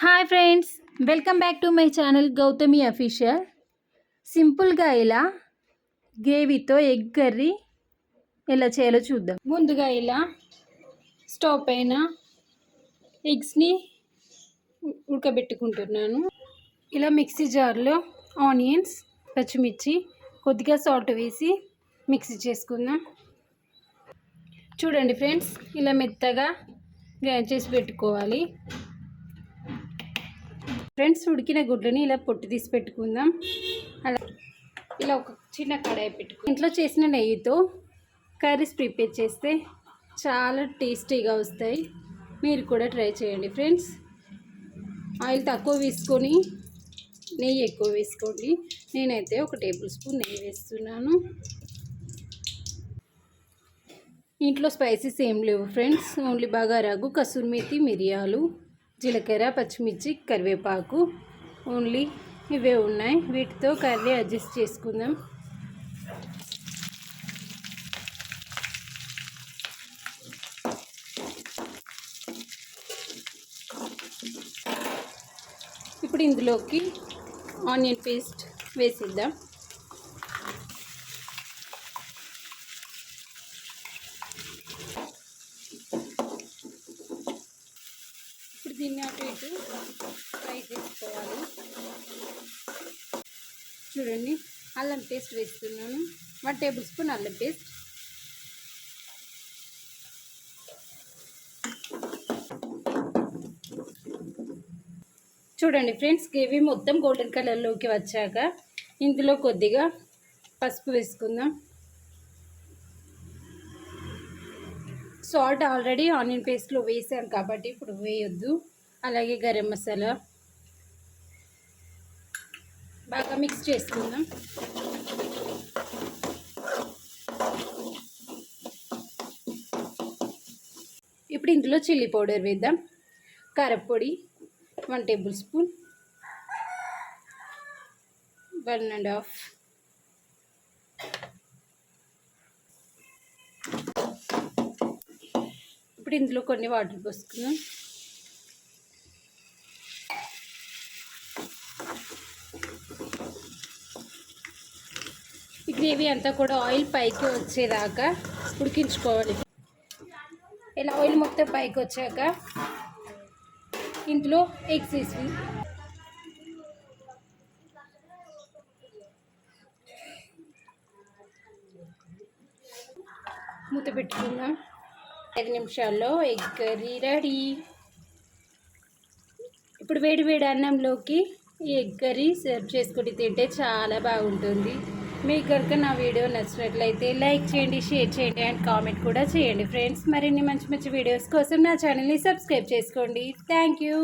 Hi friends, welcome back to my channel Gautami official. సింపుల్గా ఇలా గ్రేవీతో egg curry ఎలా చేయాలో చూద్దాం. ముందుగా ఇలా స్టవ్ పైన ఎగ్స్ని ఉడకబెట్టుకుంటున్నాను. ఇలా మిక్సీ జార్లో ఆనియన్స్, పచ్చిమిర్చి, కొద్దిగా సాల్ట్ వేసి మిక్సీ చేసుకుందాం. చూడండి ఫ్రెండ్స్, ఇలా మెత్తగా గ్రైండ్ చేసి పెట్టుకోవాలి. ఫ్రెండ్స్, ఉడికిన గుడ్లని ఇలా పొట్టు తీసి పెట్టుకుందాం. అలా ఇలా ఒక చిన్న కడాయి ఇంట్లో చేసిన నెయ్యితో కర్రీస్ ప్రిపేర్ చేస్తే చాలా టేస్టీగా వస్తాయి. మీరు కూడా ట్రై చేయండి ఫ్రెండ్స్. ఆయిల్ తక్కువ వేసుకొని నెయ్యి ఎక్కువ వేసుకోండి. నేనైతే 1 టేబుల్ స్పూన్ నెయ్యి వేస్తున్నాను. ఇంట్లో స్పైసెస్ ఏం లేవు ఫ్రెండ్స్, ఓన్లీ బగారాకు, కసూరి మేతి, మిరియాలు, జీలకర్ర, పచ్చిమిర్చి, కరివేపాకు, ఓన్లీ ఇవే ఉన్నాయి. వీటితో కర్రీ అడ్జస్ట్ చేసుకుందాం. ఇప్పుడు ఇందులోకి ఆనియన్ పేస్ట్ వేసిద్దాం. దీన్ని అటు ఇటు ఫ్రై చేసుకోవాలి. చూడండి, అల్లం పేస్ట్ వేస్తున్నాను. 1 టేబుల్ స్పూన్ అల్లం పేస్ట్. చూడండి ఫ్రెండ్స్, గ్రేవీ మొత్తం గోల్డెన్ కలర్లోకి వచ్చాక ఇందులో కొద్దిగా పసుపు వేసుకుందాం. సాల్ట్ ఆల్రెడీ ఆనియన్ పేస్ట్లో వేసాను కాబట్టి ఇప్పుడు వేయొద్దు. అలాగే గరం మసాలా బాగా మిక్స్ చేసుకుందాం. ఇప్పుడు ఇందులో చిల్లీ పౌడర్ వేద్దాం. కారపొడి 1 టేబుల్ స్పూన్, 1.5. ఇప్పుడు ఇందులో కొన్ని వాటర్ పోసుకుందాం. ఈ గ్రేవీ అంతా కూడా ఆయిల్ పైకి వచ్చేదాకా ఉడికించుకోవాలి. ఇలా ఆయిల్ మొత్తం పైకి వచ్చాక ఇందులో ఎగ్స్ వేసి మూత పెట్టుకుందాం. 5 నిమిషాల్లో ఎగ్ కర్రీ రెడీ. ఇప్పుడు వేడి వేడి అన్నంలోకి ఈ ఎగ్ కర్రీ సర్వ్ చేసుకొని తింటే చాలా బాగుంటుంది. మీకు కనుక నా వీడియో నచ్చినట్లయితే లైక్ చేయండి, షేర్ చేయండి అండ్ కామెంట్ కూడా చేయండి ఫ్రెండ్స్. మరిన్ని మంచి మంచి వీడియోస్ కోసం నా ఛానల్ని సబ్స్క్రైబ్ చేసుకోండి. Thank you.